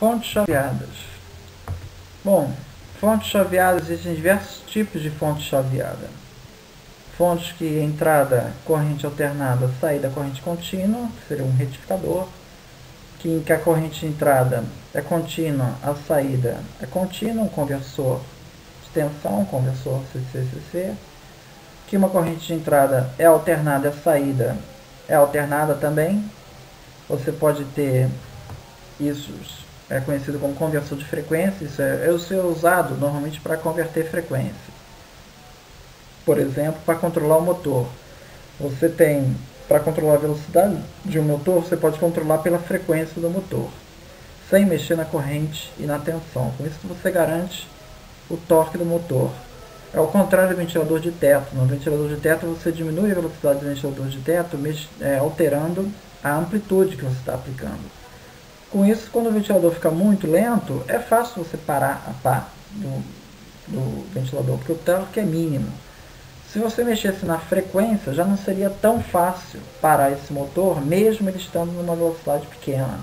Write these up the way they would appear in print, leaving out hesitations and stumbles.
Fontes chaveadas. Bom, fontes chaveadas, existem diversos tipos de fonte chaveada. Fontes que entrada corrente alternada, saída corrente contínua, que seria um retificador. Que a corrente de entrada é contínua, a saída é contínua, um conversor de tensão, um conversor CC-CC. Que uma corrente de entrada é alternada, a saída é alternada também. Você pode ter isso, é conhecido como conversor de frequência. Isso é usado normalmente para converter frequência. Por exemplo, para controlar o motor. Você tem, para controlar a velocidade de um motor, você pode controlar pela frequência do motor, sem mexer na corrente e na tensão. Com isso você garante o torque do motor. É o contrário do ventilador de teto. No ventilador de teto você diminui a velocidade do ventilador de teto, alterando a amplitude que você está aplicando. Com isso, quando o ventilador fica muito lento, é fácil você parar a pá do ventilador, porque o torque é mínimo. Se você mexesse na frequência, já não seria tão fácil parar esse motor, mesmo ele estando numa velocidade pequena.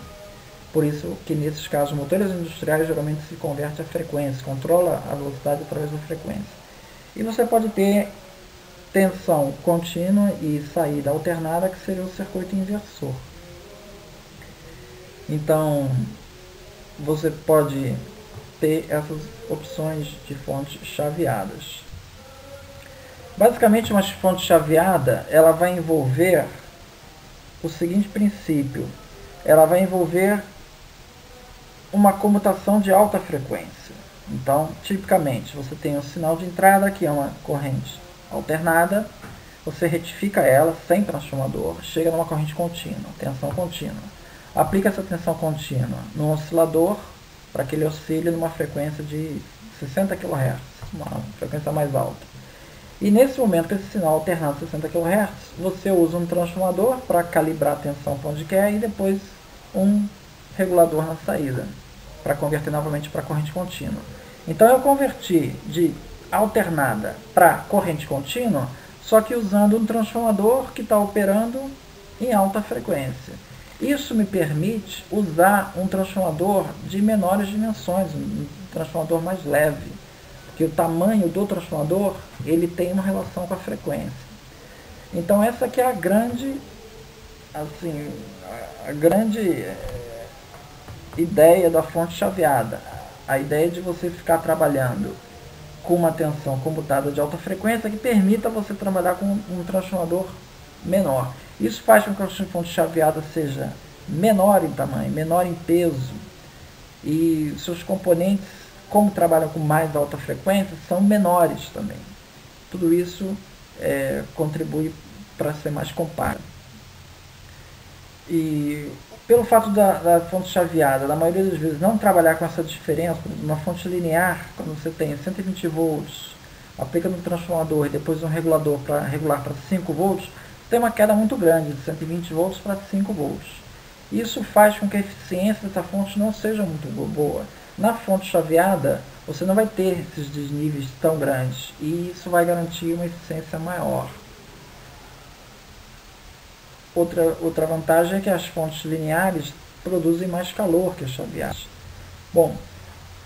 Por isso que nesses casos, motores industriais geralmente se converte a frequência, controla a velocidade através da frequência. E você pode ter tensão contínua e saída alternada, que seria o circuito inversor. Então, você pode ter essas opções de fontes chaveadas. Basicamente, uma fonte chaveada, ela vai envolver o seguinte princípio. Ela vai envolver uma comutação de alta frequência. Então, tipicamente, você tem um sinal de entrada, que é uma corrente alternada. Você retifica ela sem transformador, chega numa corrente contínua, tensão contínua. Aplica essa tensão contínua num oscilador, para que ele oscile numa frequência de 60 kHz, uma frequência mais alta. E nesse momento, com esse sinal alternado 60 kHz, você usa um transformador para calibrar a tensão para onde quer e depois um regulador na saída, para converter novamente para corrente contínua. Então eu converti de alternada para corrente contínua, só que usando um transformador que está operando em alta frequência. Isso me permite usar um transformador de menores dimensões, um transformador mais leve. Que o tamanho do transformador ele tem uma relação com a frequência. Então essa aqui é a grande, assim, a grande ideia da fonte chaveada. A ideia de você ficar trabalhando com uma tensão comutada de alta frequência que permita você trabalhar com um transformador menor. Isso faz com que a fonte chaveada seja menor em tamanho, menor em peso, e seus componentes, como trabalham com mais alta frequência, são menores também. Tudo isso contribui para ser mais compacto. E pelo fato da fonte chaveada, na maioria das vezes, não trabalhar com essa diferença, uma fonte linear, quando você tem 120 volts, aplica no transformador e depois um regulador para regular para 5 volts, tem uma queda muito grande, de 120 volts para 5 volts. Isso faz com que a eficiência dessa fonte não seja muito boa. Na fonte chaveada, você não vai ter esses desníveis tão grandes, e isso vai garantir uma eficiência maior. Outra vantagem é que as fontes lineares produzem mais calor que as chaveadas. Bom,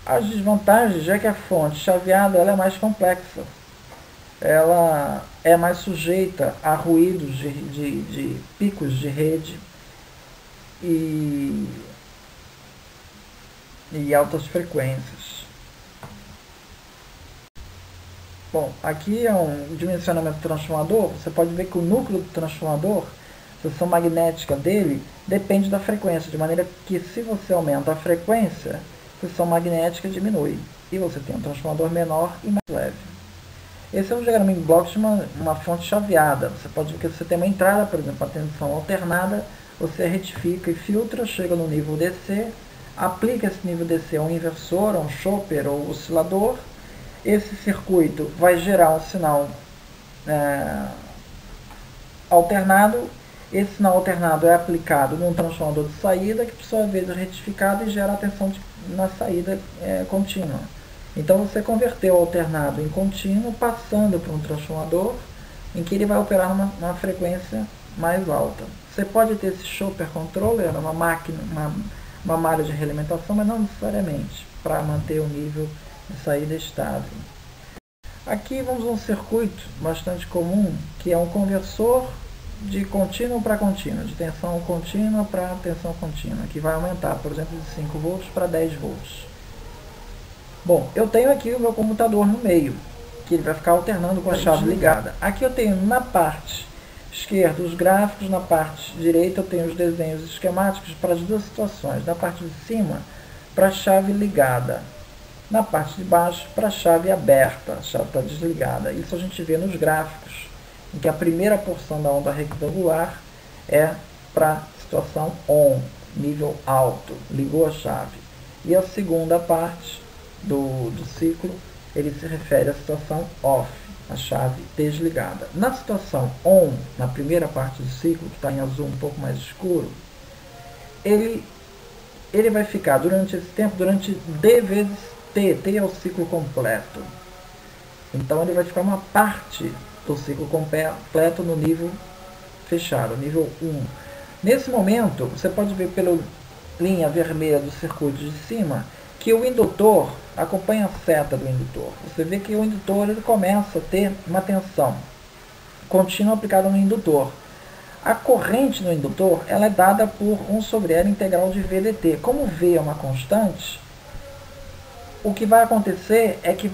as desvantagens é que a fonte chaveada ela é mais complexa. Ela é mais sujeita a ruídos de picos de rede e altas frequências. Bom, aqui é um dimensionamento do transformador. Você pode ver que o núcleo do transformador, a seção magnética dele, depende da frequência, de maneira que se você aumenta a frequência, a seção magnética diminui, e você tem um transformador menor e mais leve. Esse é um diagrama em blocos de uma fonte chaveada. Você pode ver que você tem uma entrada, por exemplo, a tensão alternada, você retifica e filtra, chega no nível DC, aplica esse nível DC a um inversor, a um chopper ou oscilador. Esse circuito vai gerar um sinal alternado. Esse sinal alternado é aplicado num transformador de saída, que por sua vez é retificado e gera a tensão na saída contínua. Então você converteu o alternado em contínuo, passando para um transformador em que ele vai operar numa frequência mais alta. Você pode ter esse chopper controller, uma uma malha de realimentação, mas não necessariamente, para manter o nível de saída estável. Aqui vamos a um circuito bastante comum, que é um conversor de contínuo para contínuo, de tensão contínua para tensão contínua, que vai aumentar, por exemplo, de 5 volts para 10 volts. Bom, eu tenho aqui o meu computador no meio, que ele vai ficar alternando com a chave ligada. Aqui eu tenho na parte esquerda os gráficos, na parte direita eu tenho os desenhos esquemáticos para as duas situações. Na parte de cima, para a chave ligada. Na parte de baixo, para a chave aberta, a chave está desligada. Isso a gente vê nos gráficos, em que a primeira porção da onda retangular é para a situação ON, nível alto, ligou a chave. E a segunda parte do ciclo, ele se refere à situação OFF, a chave desligada. Na situação ON, na primeira parte do ciclo, que está em azul um pouco mais escuro, ele vai ficar durante esse tempo, durante D vezes T. T é o ciclo completo. Então ele vai ficar uma parte do ciclo completo no nível fechado, nível 1. Nesse momento, você pode ver pela linha vermelha do circuito de cima, que o indutor acompanha a seta do indutor. Você vê que o indutor ele começa a ter uma tensão contínua aplicada no indutor. A corrente no indutor ela é dada por 1 sobre L integral de VDT. Como V é uma constante, o que vai acontecer é que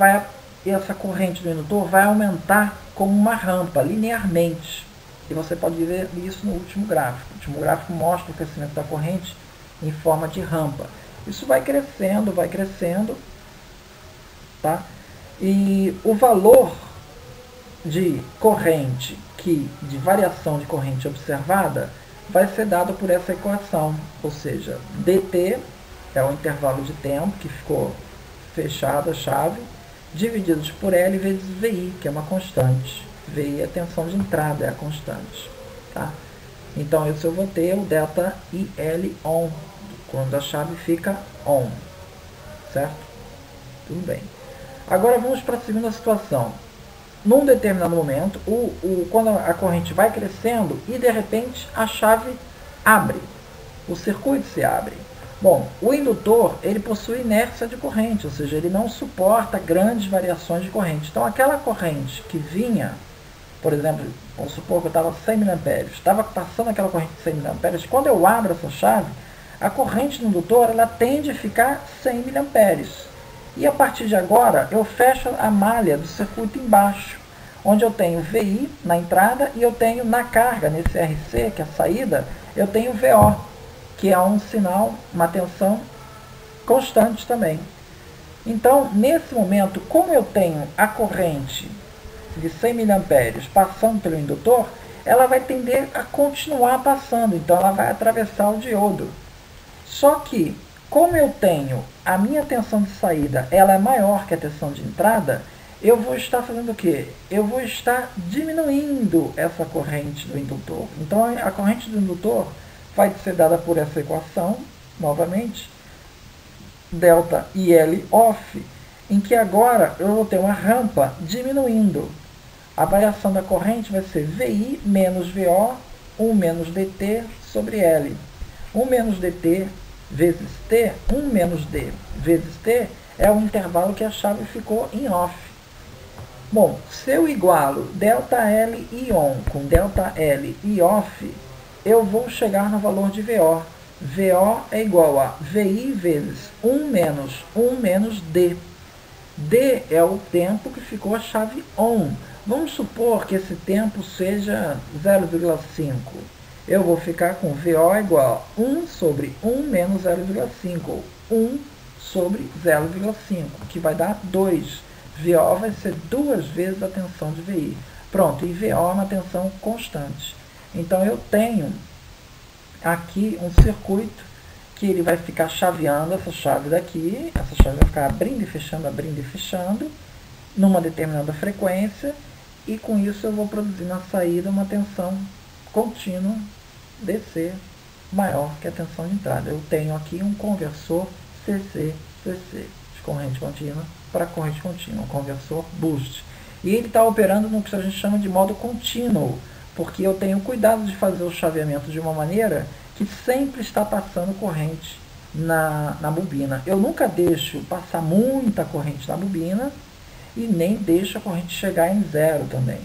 essa corrente do indutor vai aumentar como uma rampa, linearmente. E você pode ver isso no último gráfico. O último gráfico mostra o crescimento da corrente em forma de rampa. Isso vai crescendo, tá? E o valor de corrente, de variação de corrente observada, vai ser dado por essa equação, ou seja, dt é o intervalo de tempo que ficou fechada a chave, divididos por L vezes VI, que é uma constante. VI é a tensão de entrada, é a constante, tá? Então, isso eu vou ter o delta IL ON, quando a chave fica ON, certo? Tudo bem. Agora vamos para a segunda situação. Num determinado momento, quando a corrente vai crescendo e de repente a chave abre, o circuito se abre. Bom, o indutor ele possui inércia de corrente, ou seja, ele não suporta grandes variações de corrente. Então aquela corrente que vinha, por exemplo, vamos supor que eu estava 100 mA, estava passando aquela corrente de 100 mA, quando eu abro essa chave, a corrente no indutor ela tende a ficar 100 mA. E a partir de agora, eu fecho a malha do circuito embaixo, onde eu tenho VI na entrada e eu tenho na carga, nesse RC, que é a saída, eu tenho VO, que é um sinal, uma tensão constante também. Então, nesse momento, como eu tenho a corrente de 100 mA passando pelo indutor, ela vai tender a continuar passando, então ela vai atravessar o diodo. Só que, como eu tenho a minha tensão de saída, ela é maior que a tensão de entrada, eu vou estar fazendo o quê? Eu vou estar diminuindo essa corrente do indutor. Então, a corrente do indutor vai ser dada por essa equação, novamente, delta IL OFF, em que agora eu vou ter uma rampa diminuindo. A variação da corrente vai ser VI menos VO, 1 menos dt sobre L. 1 menos dt vezes T, 1 menos D vezes T, é o intervalo que a chave ficou em OFF. Bom, se eu igualo ΔL e ON com ΔL e OFF, eu vou chegar no valor de VO. VO é igual a VI vezes 1 menos D. D é o tempo que ficou a chave ON. Vamos supor que esse tempo seja 0,5. Eu vou ficar com VO igual a 1 sobre 1 menos 0,5, ou 1 sobre 0,5, que vai dar 2. VO vai ser 2 vezes a tensão de VI. Pronto, e VO é uma tensão constante. Então, eu tenho aqui um circuito que ele vai ficar chaveando essa chave daqui. Essa chave vai ficar abrindo e fechando, numa determinada frequência. E com isso eu vou produzir na saída uma tensão contínua DC maior que a tensão de entrada. Eu tenho aqui um conversor CC-CC, de corrente contínua para corrente contínua, um conversor boost. E ele está operando no que a gente chama de modo contínuo, porque eu tenho cuidado de fazer o chaveamento de uma maneira que sempre está passando corrente na bobina. Eu nunca deixo passar muita corrente na bobina e nem deixo a corrente chegar em zero também.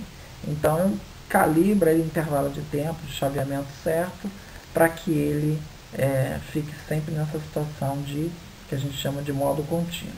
Então eu calibro o intervalo de tempo de chaveamento certo para que ele fique sempre nessa situação de que a gente chama de modo contínuo.